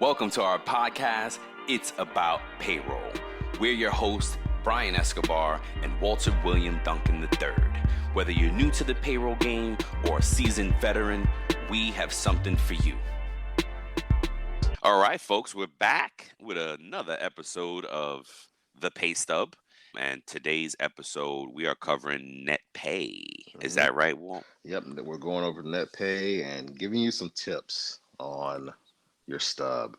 Welcome to our podcast, It's About Payroll. We're your hosts, Brian Escobar and Walter William Duncan III. Whether you're new to the payroll game or a seasoned veteran, we have something for you. All right, folks, we're back with another episode of The Pay Stub. And today's episode, we are covering net pay. Is that right, Walt? Yep, we're going over net pay and giving you some tips on your stub.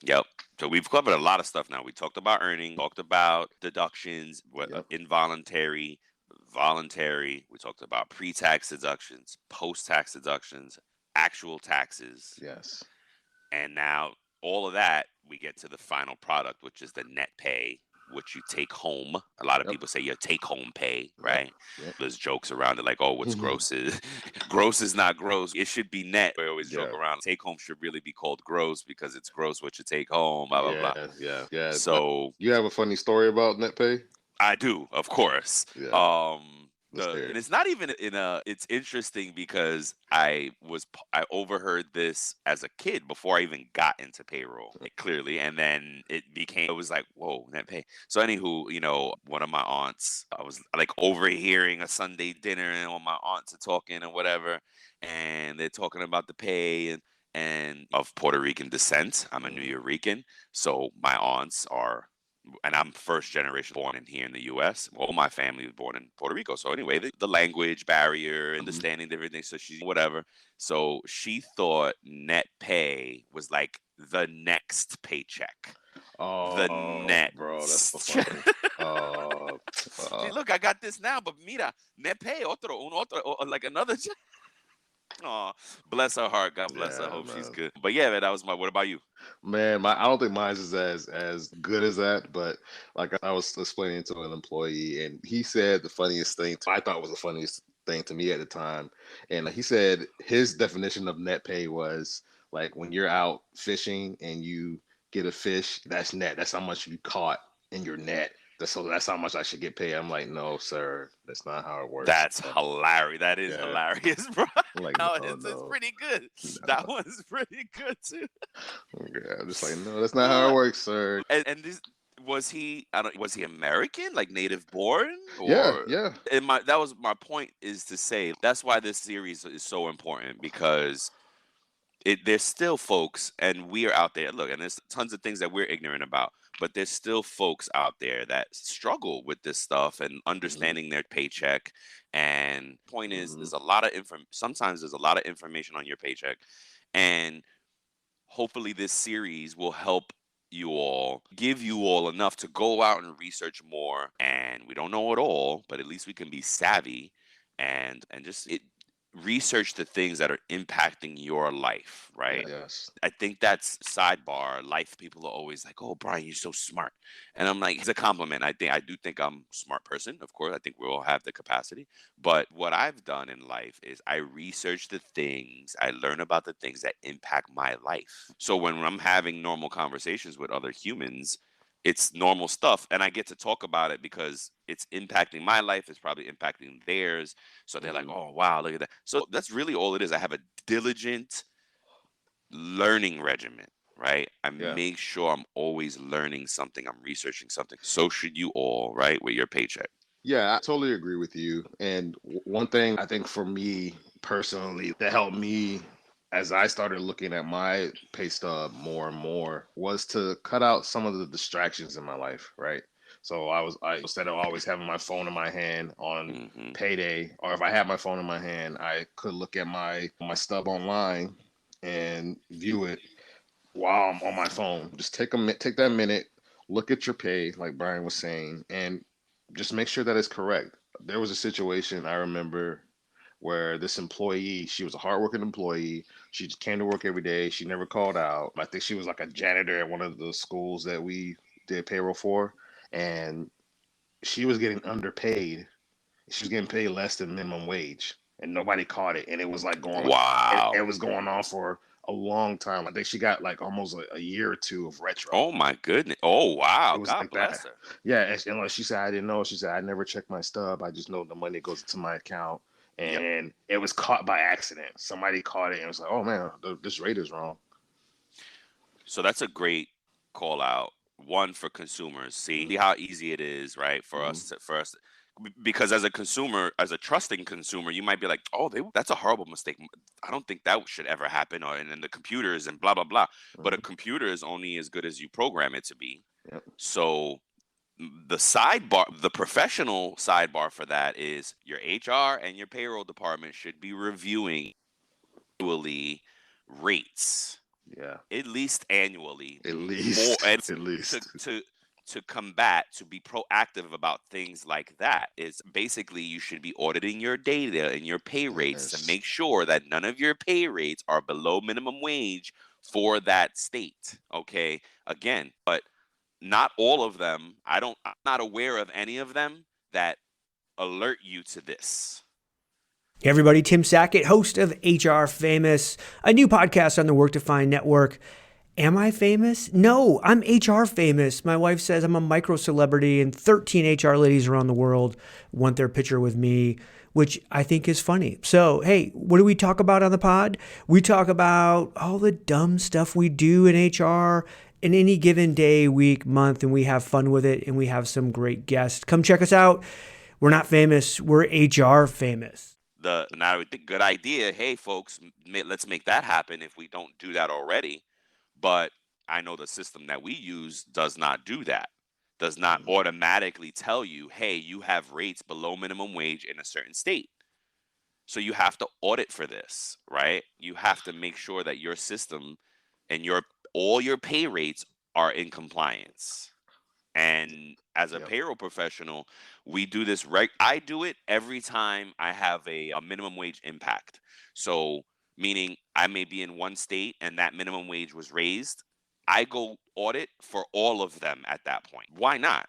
Yep. So we've covered a lot of stuff now. We talked about earning, talked about deductions, involuntary, voluntary. We talked about pre-tax deductions, post-tax deductions, actual taxes. Yes. And now all of that, we get to the final product, which is the net pay, which you take home. A lot of people say your take-home pay, right? Yep. There's jokes around it like, oh, what's gross is gross is not gross. It should be net. We always joke around. Take-home should really be called gross because it's gross what you take home, blah, blah, blah. Yeah. So you have a funny story about net pay? I do, of course. Yeah. And it's not even it's interesting because I overheard this as a kid before I even got into payroll, clearly. And then it was like, whoa, net pay. So anywho, one of my aunts, I was like overhearing a Sunday dinner and all my aunts are talking and whatever. And they're talking about the pay and of Puerto Rican descent. I'm a New Yorker. So my aunts are, and I'm first generation born in here in the U.S. All my family was born in Puerto Rico. So anyway, the language barrier, understanding different things. So she's whatever. So she thought net pay was like the next paycheck. Oh, the net, bro, that's so funny. See, look, I got this now, but mira, net pay, otro, like another. Oh, bless her heart. God bless her. Hope she's good. But yeah, man, that was what about you? Man, I don't think mine is as good as that, but like I was explaining to an employee, and he said the funniest thing I thought was the funniest thing to me at the time. And he said his definition of net pay was like when you're out fishing and you get a fish, that's net. That's how much you caught in your net. That's how much I should get paid. I'm like, no, sir, that's not how it works. That's hilarious. That is hilarious, bro. Like, it's pretty good. No. That one's pretty good too. Yeah, I'm just like, no, that's not how it works, sir. And this was he? Was he American, like native born? Or, yeah. And that was my point, is to say that's why this series is so important, because there's still folks, and we are out there. Look, and there's tons of things that we're ignorant about, but there's still folks out there that struggle with this stuff and understanding their paycheck. And point is, there's a lot of sometimes there's a lot of information on your paycheck, and hopefully this series will help you all, give you all enough to go out and research more. And we don't know it all, but at least we can be savvy and just research the things that are impacting your life, right? Yes. I think that's sidebar. Life people are always like, "Oh, Brian, you're so smart," and I'm like, it's a compliment. I do think I'm a smart person. Of course, I think we all have the capacity. But what I've done in life is I research the things, I learn about the things that impact my life. So when I'm having normal conversations with other humans, it's normal stuff, and I get to talk about it because it's impacting my life. It's probably impacting theirs. So they're like, "Oh, wow, look at that." So that's really all it is. I have a diligent learning regimen, right? I make sure I'm always learning something. I'm researching something. So should you all, right, with your paycheck. Yeah, I totally agree with you. And one thing I think for me personally that helped me as I started looking at my pay stub more and more was to cut out some of the distractions in my life, right? So I instead of always having my phone in my hand on payday, or if I had my phone in my hand, I could look at my stub online and view it while I'm on my phone. Just take that minute, look at your pay, like Brian was saying, and just make sure that it's correct. There was a situation I remember where this employee, she was a hardworking employee. She just came to work every day. She never called out. I think she was like a janitor at one of the schools that we did payroll for. And she was getting underpaid. She was getting paid less than minimum wage. And nobody caught it. And it was like going It was going on for a long time. I think she got like almost a year or two of retro. Oh my goodness. Oh wow. God like bless that. her. Yeah. And she said, I didn't know. She said, I never checked my stub. I just know the money goes into my account. And it was caught by accident. Somebody caught it and was like, "Oh man, this rate is wrong." So that's a great call out. One, for consumers, see Mm-hmm. how easy it is, right? Mm-hmm. For us, because as a consumer, as a trusting consumer, you might be like, oh, that's a horrible mistake. I don't think that should ever happen. Or and then the computers and blah blah blah. But a Mm-hmm. computer is only as good as you program it to be. Yep. So the sidebar, the professional sidebar for that is your HR and your payroll department should be reviewing annually rates, Yeah. at least annually, At more, least. and At to least. to to combat, to be proactive about things like that is basically you should be auditing your data and your pay rates to Yes. make sure that none of your pay rates are below minimum wage for that state. Okay, again, but not all of them. I'm not aware of any of them that alert you to this. Hey everybody, Tim Sackett, host of HR Famous, a new podcast on the Work Defined Network. Am I famous? No, I'm HR famous. My wife says I'm a micro celebrity, and 13 HR ladies around the world want their picture with me, which I think is funny. So, hey, what do we talk about on the pod? We talk about all the dumb stuff we do in HR in any given day, week, month, and we have fun with it, and we have some great guests. Come check us out. We're not famous, we're HR famous. The good idea. Hey, folks, let's make that happen if we don't do that already. But I know the system that we use does not do that. Does not Mm-hmm. automatically tell you, hey, you have rates below minimum wage in a certain state. So you have to audit for this, right? You have to make sure that your system and your all your pay rates are in compliance. And as a Yep. payroll professional, we do this right. I do it every time I have a minimum wage impact. So, meaning I may be in one state and that minimum wage was raised. I go audit for all of them at that point. Why not?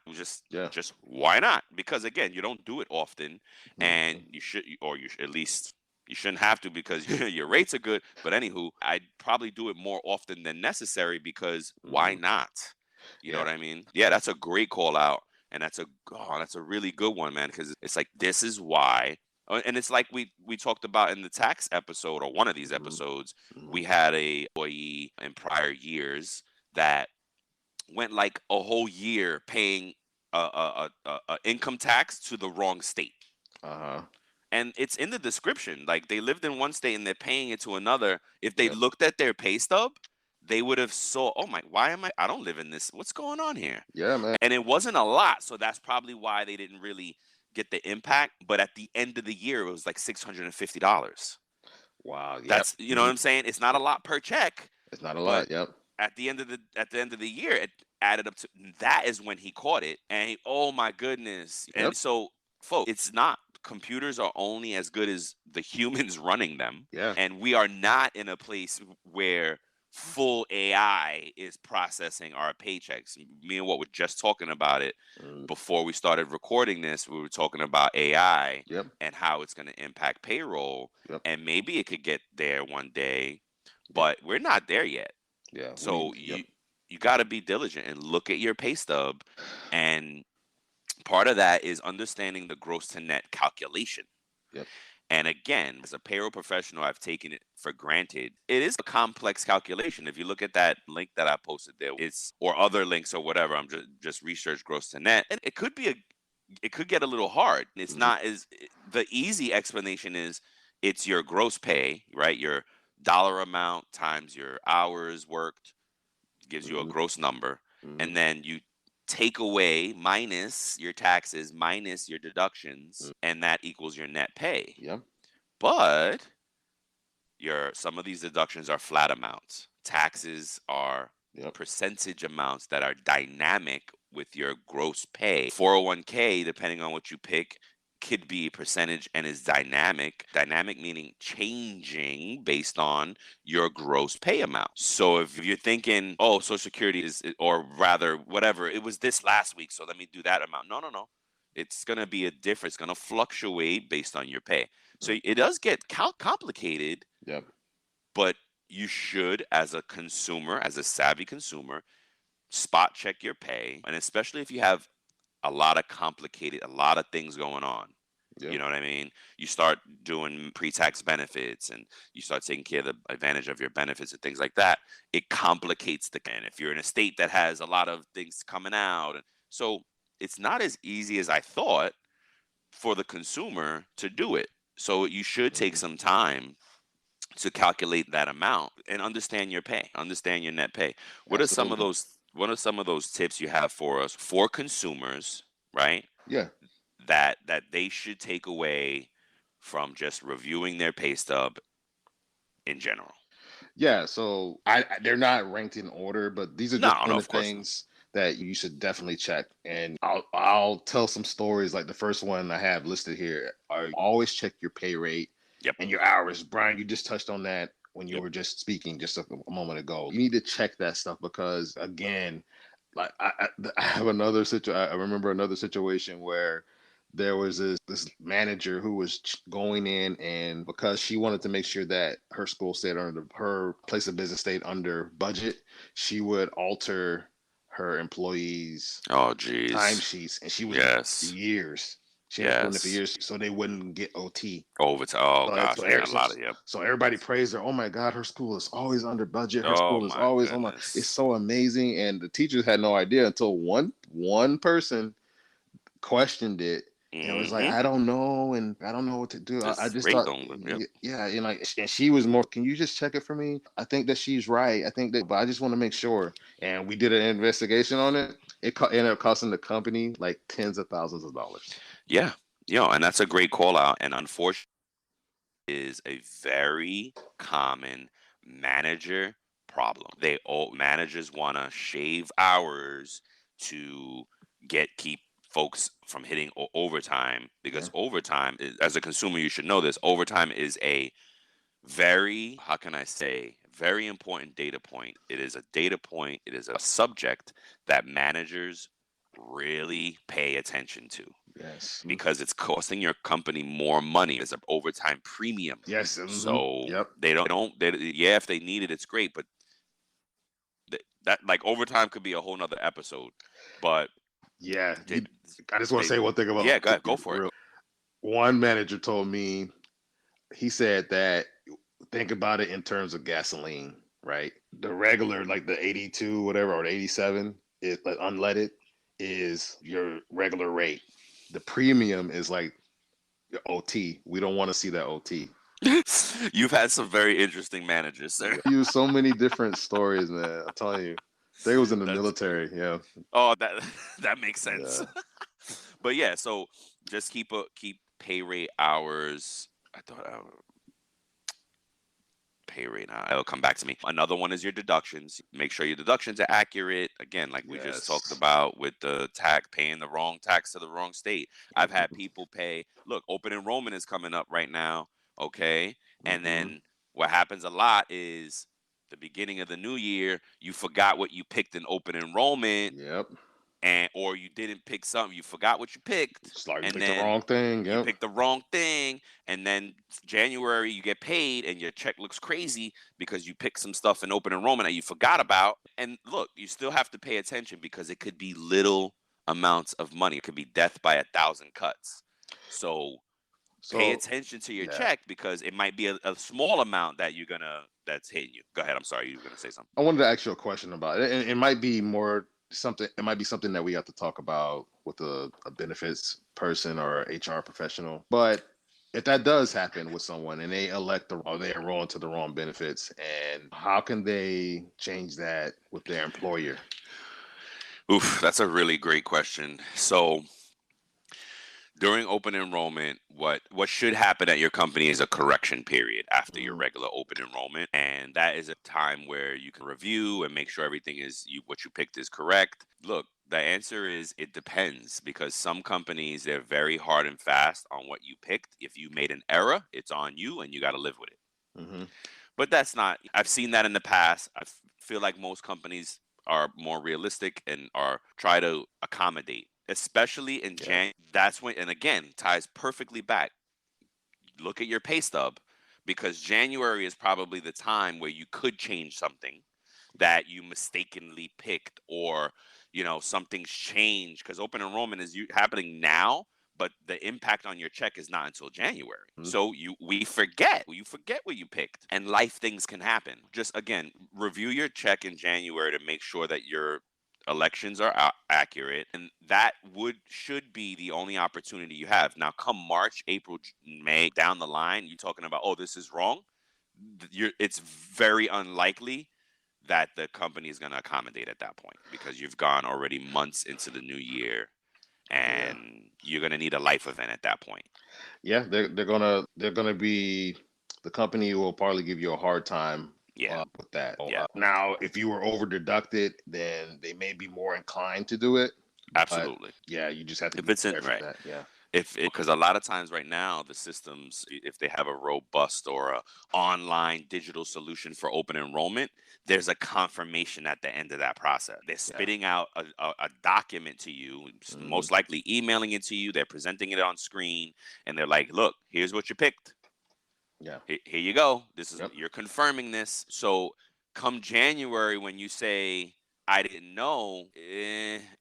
Yeah. Just why not? Because again, you don't do it often, and Mm-hmm. you should, or you should, at least you shouldn't have to because your rates are good. But anywho, I'd probably do it more often than necessary because why Mm-hmm. not? You know Yeah. what I mean? Yeah, that's a great call out, and that's a really good one, man. Because it's like this is why, and it's like we talked about in the tax episode or one of these Mm-hmm. episodes. Mm-hmm. We had a employee in prior years that went like a whole year paying a income tax to the wrong state. Uh-huh. And it's in the description. Like they lived in one state and they're paying it to another. If they Yep. looked at their pay stub, they would have saw, oh my, why am I don't live in this. What's going on here? Yeah, man. And it wasn't a lot. So that's probably why they didn't really get the impact. But at the end of the year, it was like $650. Wow. Yep. That's, you know what Mm-hmm. I'm saying? It's not a lot per check, It's not a but lot. Yep. at the end of the year, it added up to that is when he caught it. And oh my goodness. Yep. And so, folks, it's not, computers are only as good as the humans running them. Yeah. And we are not in a place where full AI is processing our paychecks. Me and what we're just talking about it Mm, before we started recording this, we were talking about AI yep. and how it's going to impact payroll. Yep. And maybe it could get there one day, Yep. but we're not there yet. Yeah. So Yep. you got to be diligent and look at your pay stub, and part of that is understanding the gross to net calculation. Yep. And again, as a payroll professional, I've taken it for granted. It is a complex calculation. If you look at that link that I posted there, it's or other links or whatever. I'm just research gross to net, and it could get a little hard. It's Mm-hmm. not as the easy explanation is it's your gross pay, right? Your dollar amount times your hours worked gives you a Mm-hmm. gross number, Mm-hmm. and then you take away minus your taxes minus your Mm-hmm. deductions, and that equals your net pay. Yep. But your some of these deductions are flat amounts. Taxes are Yep. percentage amounts that are dynamic with your gross pay. 401k, depending on what you pick, could be a percentage and is dynamic. Dynamic meaning changing based on your gross pay amount. So if you're thinking, oh, Social Security is, or rather, whatever, it was this last week, so let me do that amount. No, no, no. It's going to be a difference. It's going to fluctuate based on your pay. So it does get complicated, Yep. but you should, as a consumer, as a savvy consumer, spot check your pay. And especially if you have a lot of things going on. Yeah. You know what I mean? You start doing pre-tax benefits and you start taking care of the advantage of your benefits and things like that. It complicates the can. If you're in a state that has a lot of things coming out, and so it's not as easy as I thought for the consumer to do it. So you should take Mhm. some time to calculate that amount and understand your pay, understand your net pay. What are some of Absolutely. those tips you have for us for consumers, right? Yeah. That they should take away from just reviewing their pay stub in general. Yeah, so they're not ranked in order, but these are just No, no, some of of the course not. things that you should definitely check. And I'll tell some stories. Like the first one I have listed here are always check your pay rate Yep. and your hours. Brian, you just touched on that when you Yep. were just speaking just a moment ago. You need to check that stuff because again, like I have another situation. I remember another situation where there was this manager who was going in, and because she wanted to make sure that her school stayed under her place of business stayed under budget, she would alter her employees Oh, geez. timesheets, and she was doing it for Yes. years. She ended up doing it for Yes. years so they wouldn't get OT. Overtime. Oh So, gosh, so, man, er- a so, lot of yep. so everybody praised her. Oh my God, her school is always under budget. Her Oh school is my always on. It's goodness. so amazing, and the teachers had no idea until one person questioned it and was like, Mm-hmm. I don't know, and I don't know what to do. I This just rate thought, don't look. Yep. yeah, and like, and she was more. Can you just check it for me? I think that she's right. I think that, but I just want to make sure. And we did an investigation on it. Ended up costing the company like tens of thousands of dollars. Yeah. And that's a great call out. And unfortunately, is a very common manager problem. They all managers want to shave hours to keep folks from hitting overtime because Yeah, overtime as a consumer you should know this. Overtime is a very, how can I say, very important data point. It is a data point, it is a subject that managers really pay attention to yes, because it's costing your company more money as an overtime premium. yes, So yep, yeah, if they need it, it's great, but that like overtime could be a whole nother episode. But yeah. they, I just want to they say one thing about yeah, go ahead, go for it. real. One manager told me, he said that, think about it in terms of gasoline, right? The regular, like the 82, whatever, or the 87, is like unleaded, is your regular rate. The premium is like your OT. We don't want to see that OT. You've had some very interesting managers, sir. Yeah. Use so many different stories, man. I'm telling you. They was in the That's great. military. Yeah. Oh, that that makes sense. Yeah. But yeah, so just keep pay rate hours. I thought pay rate. It'll come back to me. Another one is your deductions. Make sure your deductions are accurate. Again, like we just talked Yes. about with the tax, paying the wrong tax to the wrong state. I've had people pay. Look, open enrollment is coming up right now. Okay, and Mm-hmm. then what happens a lot is the beginning of the new year, you forgot what you picked in open enrollment, Yep. and or you didn't pick something, you forgot what you picked, Just like you and picked the then wrong thing. you Yep. picked the wrong thing, and then January you get paid and your check looks crazy because you picked some stuff in open enrollment that you forgot about. And look, you still have to pay attention because it could be little amounts of money. It could be death by 1,000 cuts. So pay So attention to your yeah, check because it might be a small amount that's hitting you. Go ahead. I'm sorry, you were gonna say something. I wanted to ask you a question about it. And it might be more something. It might be something that we have to talk about with a benefits person or a HR professional. But if that does happen with someone and they elect or they enroll into the wrong benefits, and how can they change that with their employer? Oof, that's a really great question. So during open enrollment, what should happen at your company is a correction period after your Mm, regular open enrollment, and that is a time where you can review and make sure everything is what you picked is correct. Look, the answer is it depends because some companies they're very hard and fast on what you picked. If you made an error, it's on you and you got to live with it. mm-hmm. But that's not. I've seen that in the past. Feel like most companies are more realistic and are try to accommodate, especially in Yeah. Jan. That's when, and again, ties perfectly back. Look at your pay stub because January is probably the time where you could change something that you mistakenly picked or something's changed because open enrollment is happening now, but the impact on your check is not until January. Mhm. So we forget. You forget what you picked, and life things can happen. Just again, review your check in January to make sure that your elections are accurate, and that should be the only opportunity you have. Now, come March, April, May, down the line, you're talking about, oh, this is wrong. It's very unlikely that the company is going to accommodate at that point, because you've gone already months into the new year, Yeah. and you're going to need a life event at that point. Yeah, they're gonna be, the company will probably give you a hard time Yeah. with that. Yeah. Now, if you were over deducted, then they may be more inclined to do it. But Absolutely. yeah, you just have to If be it's in prepared for right. that. Yeah. Because a lot of times right now the systems, if they have a robust or a online digital solution for open enrollment, there's a confirmation at the end of that process. They're spitting out a document to you, most likely emailing it to you. They're presenting it on screen, and they're like, look, here's what you picked. Yeah. Here you go. This is Yep. You're confirming this. So come January, when you say I didn't know,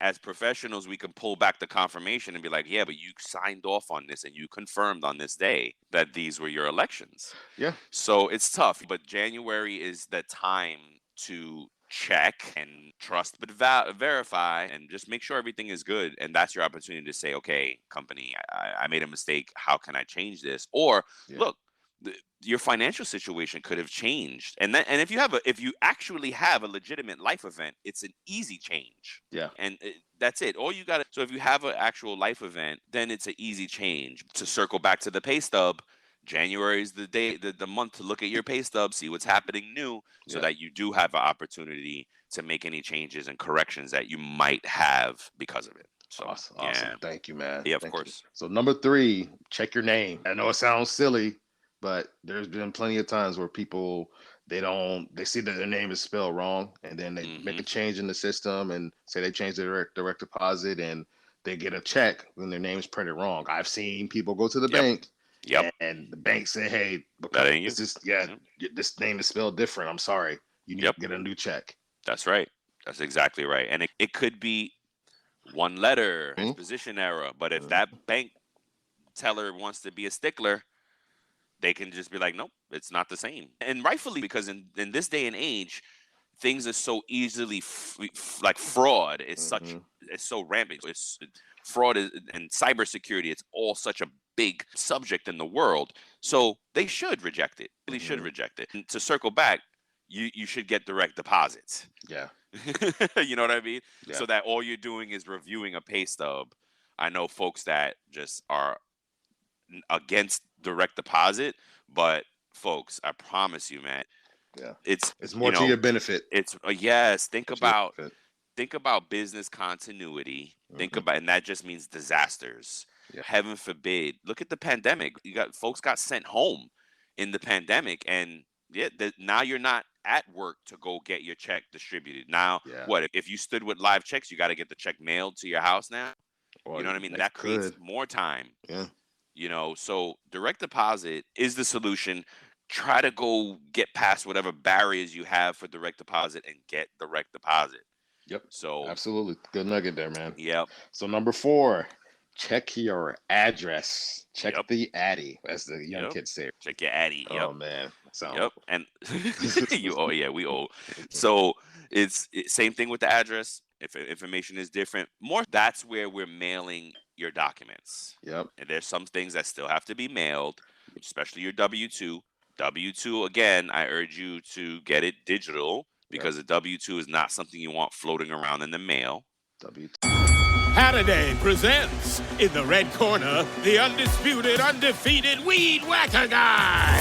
as professionals, we can pull back the confirmation and be like, yeah, but you signed off on this and you confirmed on this day that these were your elections. Yeah. So it's tough, but January is the time to check and trust, but verify, and just make sure everything is good. And that's your opportunity to say, okay, company, I made a mistake. How can I change this? Or Yeah. look, your financial situation could have changed, and if you actually have a legitimate life event, it's an easy change. Yeah. And that's it. All you got to, so if you have an actual life event, then it's an easy change. To circle back to the pay stub, January is the month to look at your pay stub, see what's happening new, so that you do have an opportunity to make any changes and corrections that you might have because of it. So Awesome. yeah. Thank you, man. Yeah, of Thank you. course. So number 3, check your name. I know it sounds silly, but there's been plenty of times where people, they see that their name is spelled wrong, and then they make a change in the system and say they changed their direct deposit, and they get a check when their name is printed wrong. I've seen people go to the bank. Yep. And the bank say, hey, That ain't you. this name is spelled different. I'm sorry. You need to get a new check. That's right. That's exactly right. And it could be one letter, transposition error. But if that bank teller wants to be a stickler, they can just be like, nope, it's not the same. And rightfully, because in this day and age, things are so easily like fraud. It's so rampant. Fraud and cybersecurity. It's all such a big subject in the world. So they should reject it. Really should reject it. And to circle back, you should get direct deposits. Yeah. You know what I mean? Yeah. So that all you're doing is reviewing a pay stub. I know folks that just are against direct deposit, but folks, I promise you, man, it's more to your benefit. It's yes. Think about business continuity. Think about, and that just means disasters. Heaven forbid. Look at the pandemic. Folks got sent home in the pandemic, and now you're not at work to go get your check distributed. Now, what if you stood with live checks? You got to get the check mailed to your house now. You know what I mean? That creates more time. Yeah. So direct deposit is the solution. Try to go get past whatever barriers you have for direct deposit and get direct deposit. Yep. So absolutely. Good nugget there, man. Yep. So number 4, check your address. Check the Addy, as the young kids say. Check your Addy. Yep. Oh man. And we old. So it's same thing with the address. If information is different, that's where we're mailing your documents. Yep. And there's some things that still have to be mailed, especially your W-2. W-2, again, I urge you to get it digital, because a W-2 is not something you want floating around in the mail. Halliday presents, in the red corner, the undisputed, undefeated Weed Whacker Guy.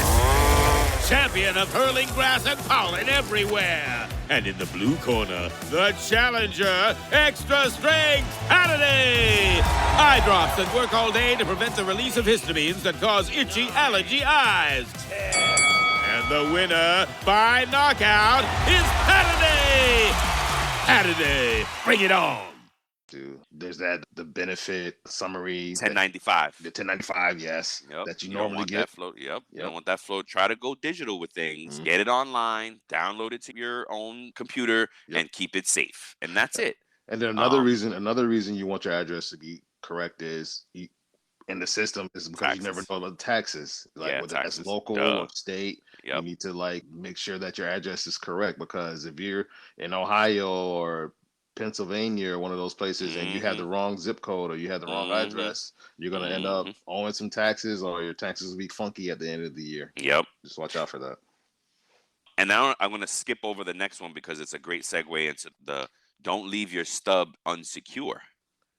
Champion of hurling grass and pollen everywhere. And in the blue corner, the challenger, extra strength Halliday. Eye drops that work all day to prevent the release of histamines that cause itchy allergy eyes. And the winner by knockout is Halliday. Halliday, bring it on. There's the benefit summary. 1095. The 1095, yes. Yep. That you don't normally want get. That float. Yep. You don't want that float. Try to go digital with things. Get it online. Download it to your own computer and keep it safe. And that's it. And then another reason you want your address to be correct is in the system is because you never Taxes. know about taxes, like Yeah, whether that's taxes. local Duh. or state. You Yep. need to like make sure that your address is correct, because if you're in Ohio or Pennsylvania or one of those places and you have Mm-hmm. the wrong zip code or you have the wrong Mm-hmm. address, you're gonna end up Mm-hmm. owing some taxes, or your taxes will be funky at the end of the year. Yep. Just watch out for that. And now I'm going to skip over the next one because it's a great segue into the don't leave your stub unsecure.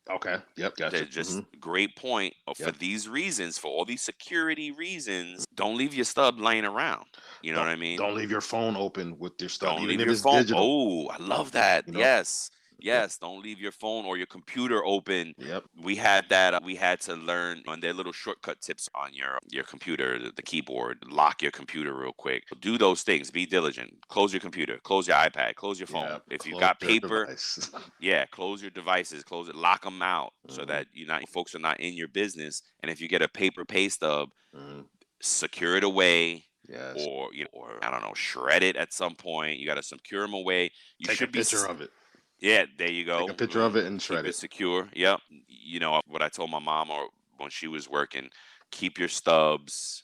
Okay. Yep. Gotcha. Just great point. For Yep. these reasons, for all these security reasons, don't leave your stub laying around. You know Don't what I mean? don't leave your phone open with your stuff, Don't even leave if your it's phone. digital. Oh, I love that. You know. Yes. Yep. Yes. Don't leave your phone or your computer open. Yep. We had that. We had to learn on their little shortcut tips on your computer, the keyboard. Lock your computer real quick. Do those things. Be diligent. Close your computer. Close your iPad. Close your phone. Yeah. If you've Close got your paper, device. yeah, close your devices. Close it. Lock them out so Mhm, that folks are not in your business. And if you get a paper pay stub, mhm. secure it away, Yes. or or I don't know, shred it at some point. You got to secure them away. You Take a should be picture of it. yeah, there you Take go. a picture of it and Keep shred it it. secure. Yep. You know what I told my mom or when she was working, keep your stubs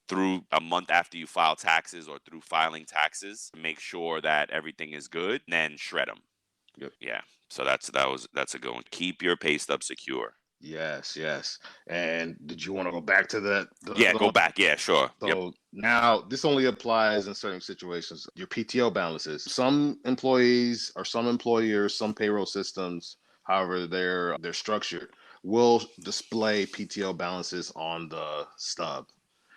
through a month after you file taxes or through filing taxes. Make sure that everything is good, and then shred them. Yep. Yeah. So that's a good one. Keep your pay stub secure. Yes. Yes. And did you want to go back to that? The Yeah, other go one? back. Yeah, sure. Yep. So now this only applies in certain situations. Your PTO balances. Some employees or some employers, some payroll systems, however they're structured, will display PTO balances on the stub.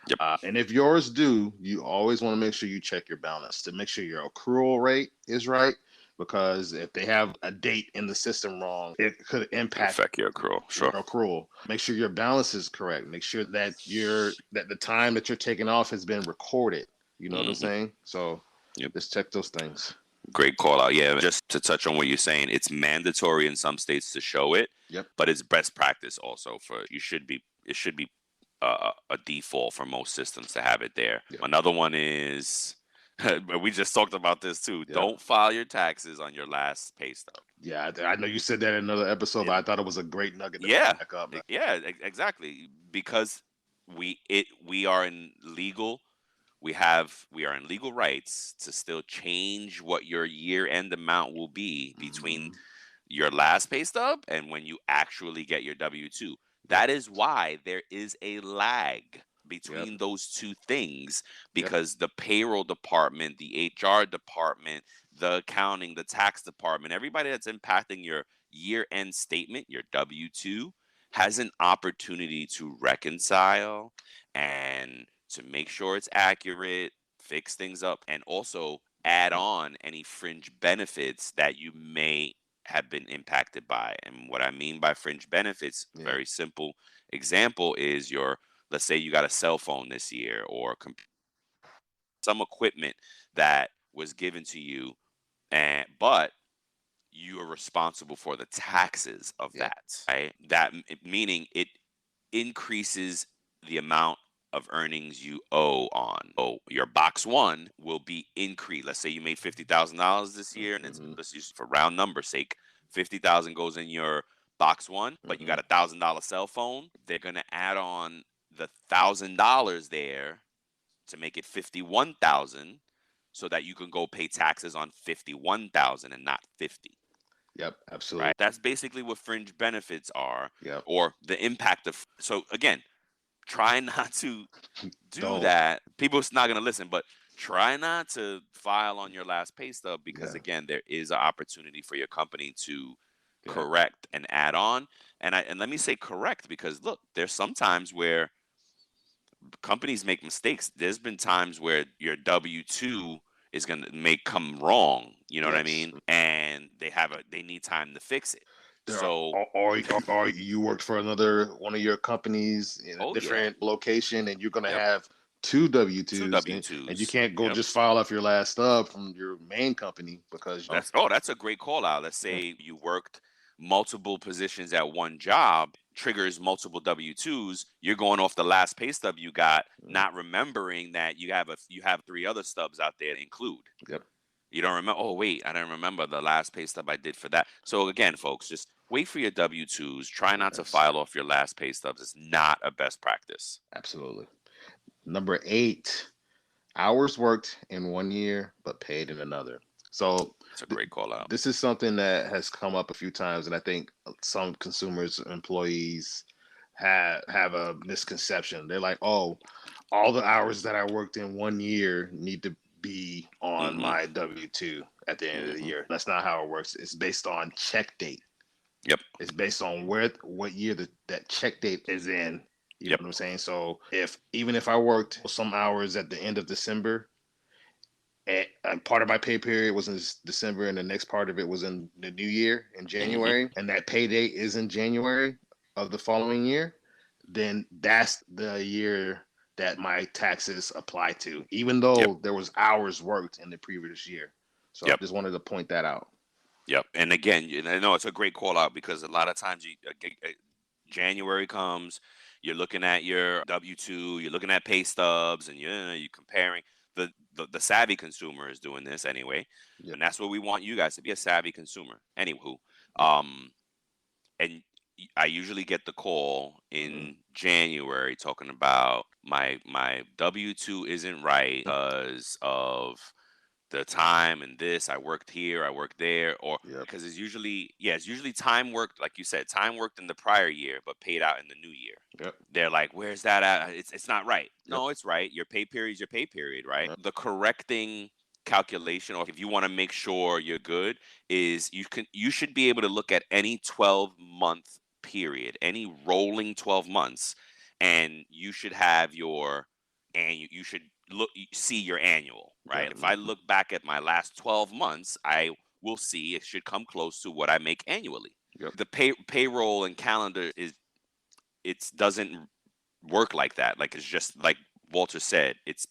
Yep. And if yours do, you always want to make sure you check your balance to make sure your accrual rate is right. Because if they have a date in the system wrong, it could impact Affect your accrual. your Sure. accrual. Make sure your balance is correct. Make sure that the time that you're taking off has been recorded. You know what I'm Hmm. saying? So Yep. just check those things. Great call out. Yeah, just to touch on what you're saying, it's mandatory in some states to show it, Yep. but it's best practice also for it should be a default for most systems to have it there. Yep. Another one is we just talked about this too. Yep. Don't file your taxes on your last pay stub. Yeah, I know you said that in another episode, but I thought it was a great nugget to Yeah, back up. Man. yeah, exactly. Because we are in legal. We are in legal rights to still change what your year end amount will be between Mhm. your last pay stub and when you actually get your W-2. That is why there is a lag between those two things, because the payroll department, the HR department, the accounting, the tax department, everybody that's impacting your year end statement, your W-2, has an opportunity to reconcile and to make sure it's accurate, fix things up, and also add on any fringe benefits that you may have been impacted by. And what I mean by fringe benefits, very simple example is let's say you got a cell phone this year or some equipment that was given to you, but you are responsible for the taxes of that, right? Meaning it increases the amount of earnings you owe on. So your box one will be increased. Let's say you made $50,000 this year, and let's use for round number sake, 50,000 goes in your box one, but you got $1,000 cell phone. They're gonna add on the $1,000 there to make it 51,000, so that you can go pay taxes on 51,000 and not 50. Yep, absolutely. Right. That's basically what fringe benefits are, Yep. or the impact of. So again, try not to do Don't. that. People's not going to listen, but try not to file on your last pay stub because again, there is an opportunity for your company to correct and add on. And let me say correct, because look, there's some times where companies make mistakes. There's been times where your W-2 is going to come wrong, you know what I mean? And they need time to fix it. Or you worked for another one of your companies in a different location, and you're gonna have two W-2s, and you can't go just file off your last stub from your main company because that's a great call out. Let's say you worked multiple positions at one job, triggers multiple W-2s. You're going off the last pay stub you got, not remembering that you have 3 other stubs out there to include. Yep. You don't remember. Oh wait, I don't remember the last pay stub I did for that. So again, folks, just Wait for your W-2s. Try not to Yes, file off your last pay stubs. It's not a best practice. absolutely. Number 8, hours worked in one year but paid in another. So It's a great call out. this is something that has come up a few times, and I think some consumers, employees have a misconception. They're like, "Oh, all the hours that I worked in one year need to be on Mm-hmm. my W-2 at the end of the Mm-hmm. year." That's not how it works. It's based on check date. Yep. It's based on what year that check date is in. You know Yep. what I'm saying? So even if I worked some hours at the end of December, and part of my pay period was in December, and the next part of it was in the new year in Mm-hmm. January, and that pay date is in January of the following year, then that's the year that my taxes apply to, even Yep. though there was hours worked in the previous year. So I Yep. just wanted to point that out. Yep. And again, I know it's a great call out because a lot of times January comes, you're looking at your W-2, you're looking at pay stubs, and you're comparing. The savvy consumer is doing this anyway, Yep. and that's what we want you guys to be, a savvy consumer. Anywho, Yep. And I usually get the call in Mhm. January talking about my W-2 isn't right because of the time and this. I worked here, I worked there, or Yep. because it's usually time worked, like you said, time worked in the prior year but paid out in the new year. Yep. They're like, where's that at? It's not right. Yep. No, it's right. Your pay period is your pay period, right? Yep. The correcting calculation, or if you want to make sure you're good, is you should be able to look at any 12-month period, any rolling 12 months, and you should have your, and you should see your annual, right? Yep. If I look back at my last 12 months, I will see it should come close to what I make annually. Yep. The payroll and calendar it doesn't work like that. Like, it's just like Walter said, it's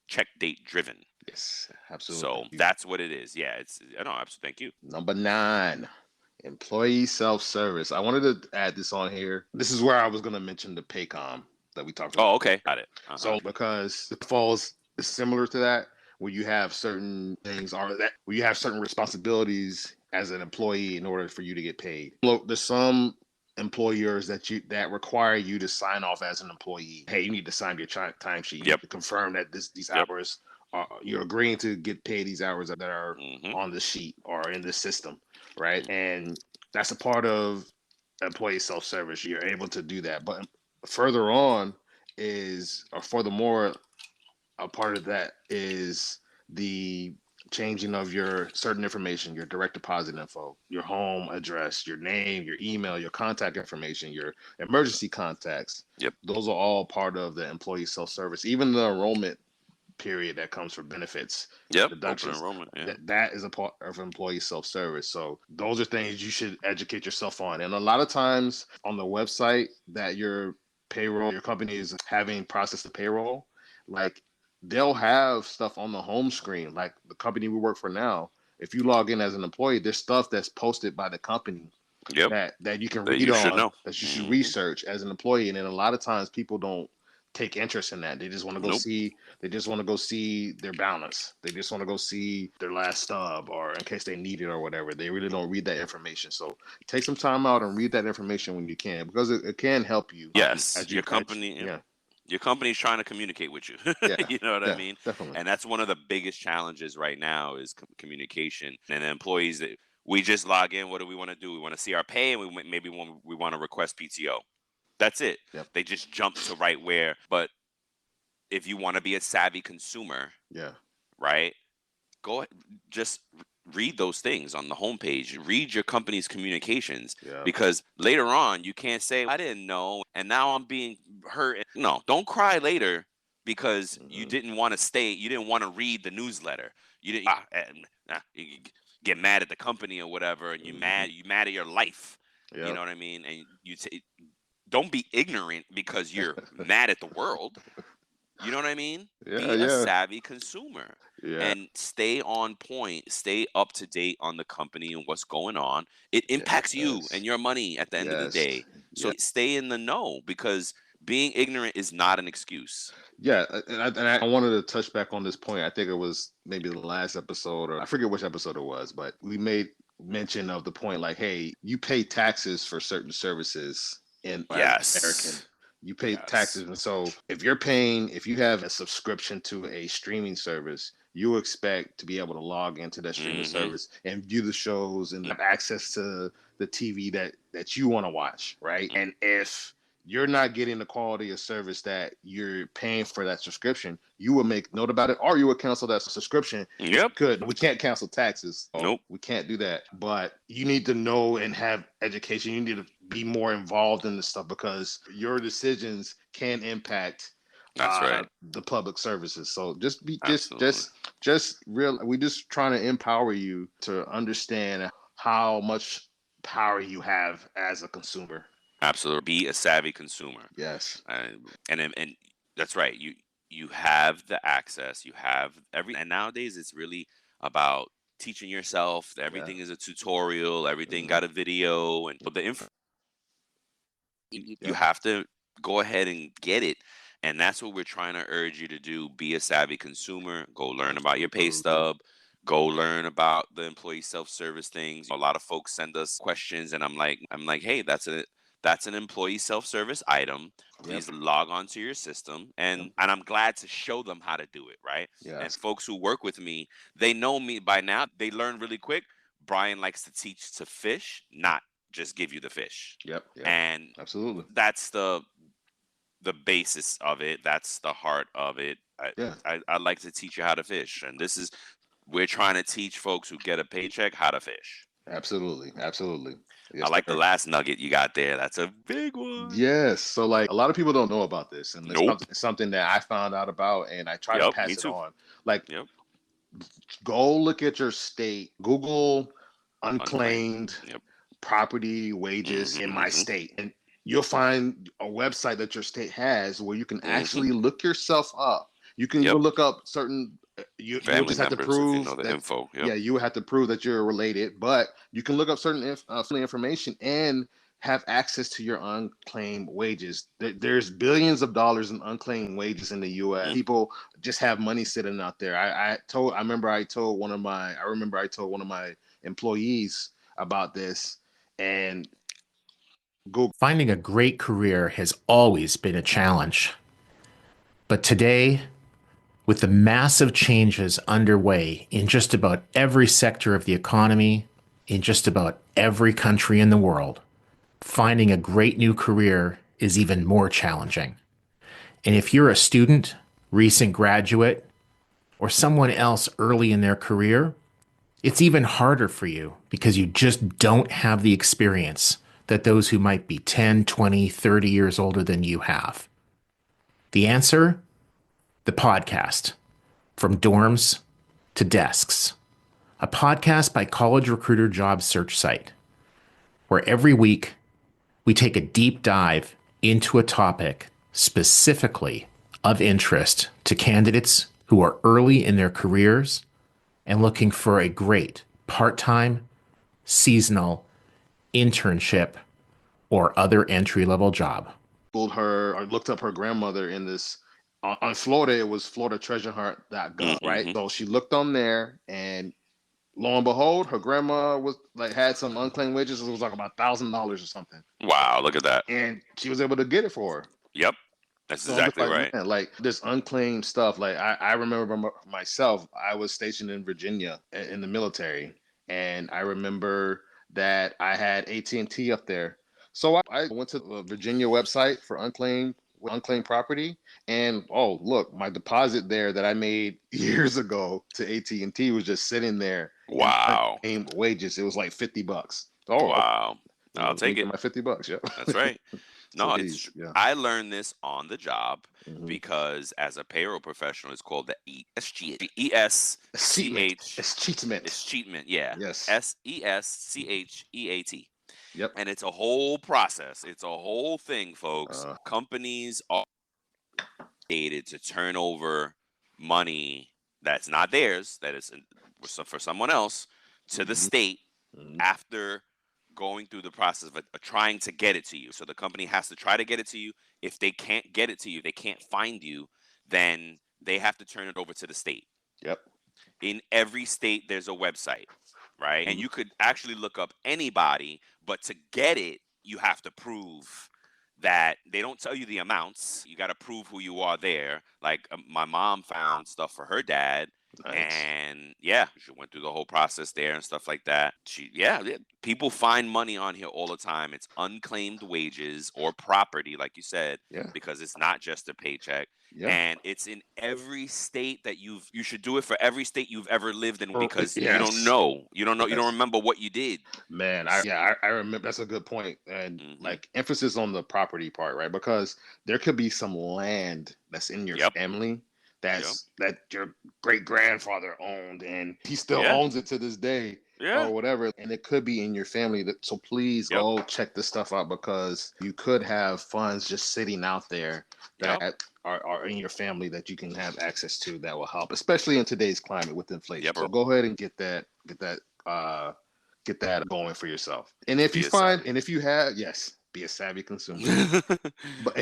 check date driven. Yes, absolutely. So that's what it is. Yeah, I know. Absolutely. Thank you. Number 9, employee self-service. I wanted to add this on here. This is where I was going to mention the Paycom that we talked about. Oh, okay, got it. So because it falls similar to that, where you have certain things, or that where you have certain responsibilities as an employee in order for you to get paid. Look, there's some employers that require you to sign off as an employee. Hey, you need to sign your timesheet. You Yep. need to confirm that these Yep. hours you're agreeing to get paid these hours that are Mhm. on the sheet or in the system, right? And that's a part of employee self-service. You're able to do that, but further on furthermore, a part of that is the changing of your certain information, your direct deposit info, your home address, your name, your email, your contact information, your emergency contacts. Yep. Those are all part of the employee self-service. Even the enrollment period that comes for benefits, Yep. Open deductions, enrollment. Yeah. that is a part of employee self-service. So those are things you should educate yourself on. And a lot of times on the website that your company is having processed the payroll, like they'll have stuff on the home screen. Like the company we work for now, if you log in as an employee, there's stuff that's posted by the company Yep. that you can That read you should on, know. that you should Mhm. research as an employee. And then a lot of times people don't take interest in that. They just want to go Nope. see. They just want to go see their balance. They just want to go see their last stub, or in case they need it or whatever. They really don't read that information. So take some time out and read that information when you can, because it can help you. Yes. as Your company. yeah, Your company's trying to communicate with you. yeah, You know what I yeah, mean? definitely. And that's one of the biggest challenges right now is communication. And the employees that we just log in, what do we want to do? We want to see our pay, and maybe we want to request PTO. That's it. Yep. They just jump to right where. But if you want to be a savvy consumer, Yeah, right? Go just read those things on the homepage. Read your company's communications, yeah, because later on you can't say, I didn't know and now I'm being hurt. No, don't cry later because you Mhm. didn't want to stay. You didn't want to read the newsletter. You didn't you get mad at the company or whatever, and you mad at your life. You yeah, know what I mean? And don't be ignorant because you're mad at the world. You know what I mean? yeah, Be a yeah, savvy consumer yeah. and stay on point, stay up to date on the company and what's going on. It impacts you Yes. and your money at the end of the Yes. day. So stay in the know, because being ignorant is not an excuse. Yeah, and I wanted to touch back on this point. I think it was maybe the last episode, or I forget which episode it was, but we mention of the point like, hey, you pay taxes for certain services as an American. Yes. You pay taxes. Yes. And so if you have a subscription to a streaming service, you expect to be able to log into that streaming Mm-hmm. service and view the shows and have access to the TV that you want to watch, right? And if you're not getting the quality of service that you're paying for that subscription, you will make note about it, or you would cancel that subscription. Yep. We can't cancel taxes. So Nope. we can't do that. But you need to know and have education. You need to be more involved in this stuff because your decisions can impact That's right. the public services. So just be Absolutely. just real. We just trying to empower you to understand how much power you have as a consumer. Absolutely. Be a savvy consumer. Yes. And that's right. You have the access. You have and nowadays it's really about teaching yourself. Everything is a tutorial. Everything got a video, and but the info you have to go ahead and get it. And that's what we're trying to urge you to do. Be a savvy consumer. Go learn about your pay stub. Go learn about the employee self-service things. A lot of folks send us questions, and I'm like, hey, that's an employee self-service item. Please log on to your system, and I'm glad to show them how to do it, right? And Yes. folks who work with me, they know me by now. They learn really quick. Brian likes to teach to fish, not just give you the fish. Yep. And Absolutely. that's the basis of it. That's the heart of it. I like to teach you how to fish, and we're trying to teach folks who get a paycheck how to fish. Absolutely. Yes, I like the sir. last nugget you got there. That's a big one. Yes. So like a lot of people don't know about this, and Nope. it's something that I found out about, and I try to Yep, pass me it too. on. Like, Yep. go look at your state. Google Unclaimed. unclaimed Yep. property wages in my state, and you'll find a website that your state has where you can actually look yourself up. You can Yep. even look up certain. You'll Family just have to members, if you prove know the that. info. Yep. Yeah, you would have to prove that you're related, but you can look up certain information and have access to your unclaimed wages. There's billions of dollars in unclaimed wages in the U.S. People just have money sitting out there. I remember I told one of my employees about this, and Google. Finding a great career has always been a challenge. But today, with the massive changes underway in just about every sector of the economy, in just about every country in the world, finding a great new career is even more challenging. And if you're a student, recent graduate, or someone else early in their career, it's even harder for you because you just don't have the experience that those who might be 10, 20, 30 years older than you have. The answer? The podcast, From Dorms to Desks, a podcast by College Recruiter job search site, where every week we take a deep dive into a topic specifically of interest to candidates who are early in their careers and looking for a great part-time, seasonal, internship, or other entry-level job. Googled her or looked up her grandmother in this on Florida. It was FloridaTreasureHunt.gov, right? So she looked on there, and lo and behold, her grandma was like had some unclaimed wages. It was like about $1,000 or something. Wow, look at that. And she was able to get it for her. Yep. That's So exactly like, right. Man, like this unclaimed stuff. Like I remember myself, I was stationed in Virginia in the military, and I remember that I had AT&T up there. So I went to the Virginia website for unclaimed property, and oh look, my deposit there that I made years ago to AT&T was just sitting there. Wow. Unclaimed wages. It was like $50. Oh wow. I'll take it. My $50. Yeah. That's right. No, yeah. I learned this on the job because as a payroll professional, it's called the ESCheat. It's cheatment. Yeah. Yes. ESCHEAT. Yep. And it's a whole process. It's a whole thing, folks. Companies are obligated to turn over money that's not theirs, that is for someone else, to the state after going through the process of trying to get it to you. So the company has to try to get it to you. If they can't get it to you, they can't find you, then they have to turn it over to the state. Yep. In every state, there's a website, right? And you could actually look up anybody, but to get it, you have to prove that they don't tell you the amounts. You got to prove who you are there. Like my mom found stuff for her dad. Nice. And yeah, she went through the whole process there and stuff like that. People find money on here all the time. It's unclaimed wages or property, like you said, Yeah. because it's not just a paycheck. Yeah. And it's in every state that you should do it for every state you've ever lived in, Oh, because you yes. don't know, you don't Yes. remember what you did. Man, I remember. That's a good point. And like emphasis on the property part, right? Because there could be some land that's in your family that your great grandfather owned, and he still owns it to this day, or whatever. And it could be in your family. So please go check this stuff out, because you could have funds just sitting out there that are in your family that you can have access to, that will help, especially in today's climate with inflation. So go ahead and get that going for yourself. And if you find, and if you have, be a savvy consumer. But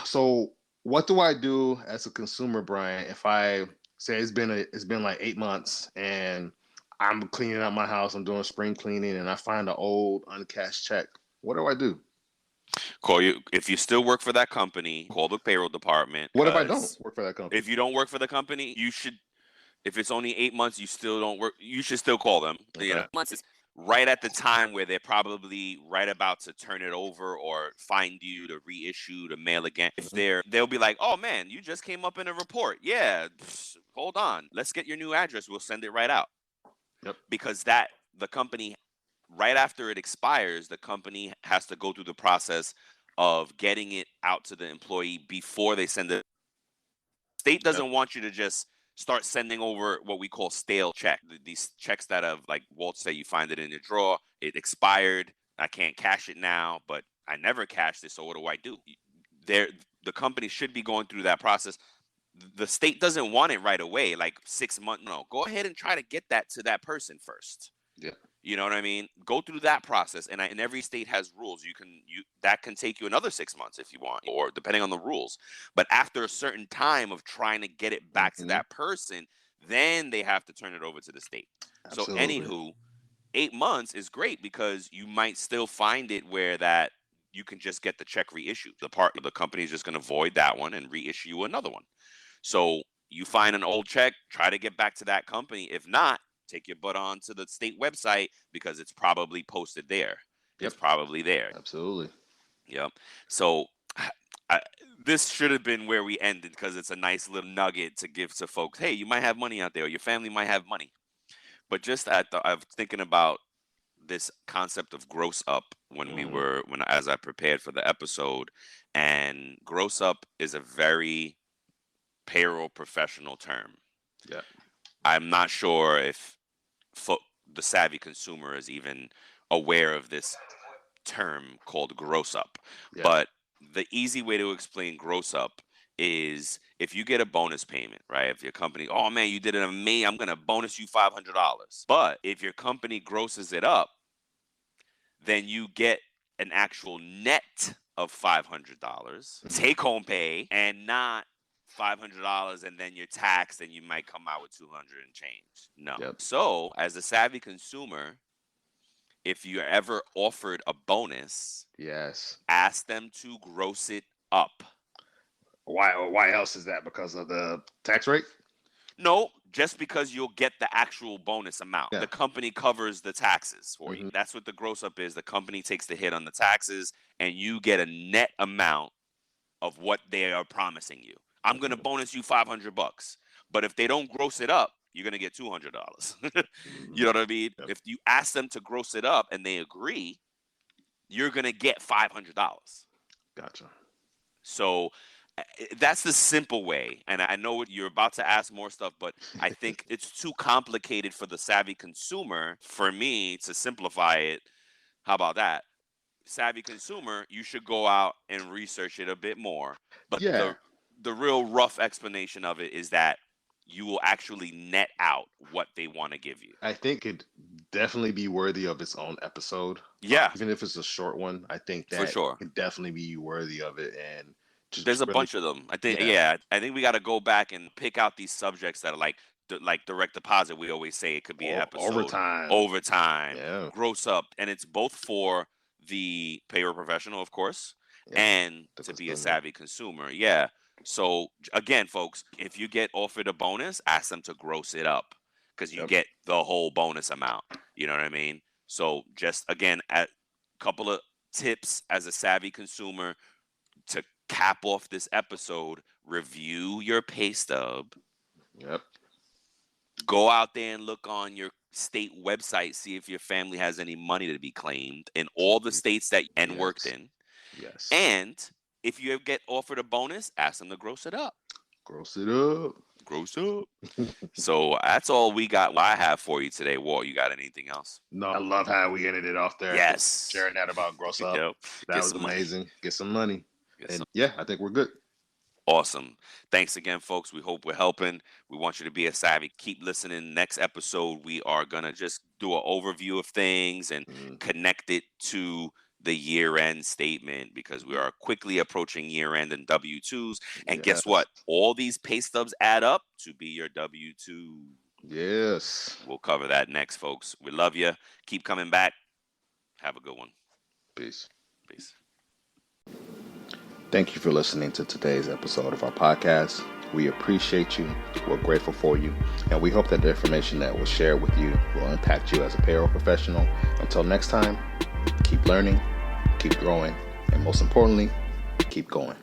so what do I do as a consumer, Brian, if I say it's been like 8 months and I'm cleaning out my house, I'm doing spring cleaning, and I find an old uncashed check? What do I do? Call you if you still work for that company. Call the payroll department. What if I don't work for that company? If you don't work for the company, you should. If it's only 8 months, you still don't work, you should still call them. Okay. You know, months is right at the time where they're probably right about to turn it over or find you to reissue to mail again. If they'll be like, oh man, you just came up in a report. Yeah, hold on. Let's get your new address. We'll send it right out. Yep. Because the company, right after it expires, the company has to go through the process of getting it out to the employee before they send it. State doesn't want you to just start sending over what we call stale check. These checks that have, like Walt said, you find it in your drawer, it expired, I can't cash it now, but I never cashed it, so what do I do? The company should be going through that process. The state doesn't want it right away, like 6 months. No, go ahead and try to get that to that person first. Yeah. You know what I mean? Go through that process, and every state has rules. That can take you another 6 months if you want, or depending on the rules. But after a certain time of trying to get it back to that person, then they have to turn it over to the state. Absolutely. So, anywho, 8 months is great, because you might still find it where that you can just get the check reissued. The company is just going to void that one and reissue you another one. So you find an old check, try to get back to that company. If not, take your butt on to the state website, because it's probably posted there. It's probably there. Absolutely. Yep. So this should have been where we ended, because it's a nice little nugget to give to folks. Hey, you might have money out there, or your family might have money. But just I was thinking about this concept of gross up as I prepared for the episode, and gross up is a very payroll professional term. Yeah. I'm not sure if the savvy consumer is even aware of this term called gross up. Yeah. But the easy way to explain gross up is if you get a bonus payment, right? If your company, oh man, you did it amazing, I'm going to bonus you $500. But if your company grosses it up, then you get an actual net of $500 take home pay, and not $500 and then you're taxed and you might come out with 200 and change. No. Yep. So as a savvy consumer, if you're ever offered a bonus, ask them to gross it up. Why else is that? Because of the tax rate? No, just because you'll get the actual bonus amount. Yeah. The company covers the taxes for you. That's what the gross up is. The company takes the hit on the taxes, and you get a net amount of what they are promising you. I'm going to bonus you $500, but if they don't gross it up, you're going to get $200. You know what I mean? Yep. If you ask them to gross it up and they agree, you're going to get $500. Gotcha. So that's the simple way. And I know you're about to ask more stuff, but I think it's too complicated for the savvy consumer. For me to simplify it, how about that? Savvy consumer, you should go out and research it a bit more. But the real rough explanation of it is that you will actually net out what they want to give you. I think it'd definitely be worthy of its own episode. Yeah. Even if it's a short one, I think that for sure could definitely be worthy of it. And there's a bunch of them. I think, I think we got to go back and pick out these subjects that are like like direct deposit. We always say it could be an episode. Overtime. Yeah. Gross up. And it's both for the payroll professional, of course, and to be a savvy consumer. Yeah. So again, folks, if you get offered a bonus, ask them to gross it up because you get the whole bonus amount. You know what I mean? So just again, a couple of tips as a savvy consumer to cap off this episode: review your pay stub. Yep. Go out there and look on your state website, see if your family has any money to be claimed in all the states that and worked in. Yes. And if you get offered a bonus, ask them to gross it up. Gross it up. Gross up. So that's all we got. I have for you today. Walt, you got anything else? No, I love how we ended it off there. Yes. Sharing that about gross up. Yep. That was amazing. Money. Get some money. Get and some. Yeah, I think we're good. Awesome. Thanks again, folks. We hope we're helping. We want you to be a savvy. Keep listening. Next episode, we are going to just do an overview of things and connect it to the year-end statement because we are quickly approaching year-end and W-2s. And guess what? All these pay stubs add up to be your W-2. Yes. We'll cover that next, folks. We love you. Keep coming back. Have a good one. Peace. Peace. Thank you for listening to today's episode of our podcast. We appreciate you. We're grateful for you. And we hope that the information that was shared with you will impact you as a payroll professional. Until next time, keep learning, keep growing, and most importantly, keep going.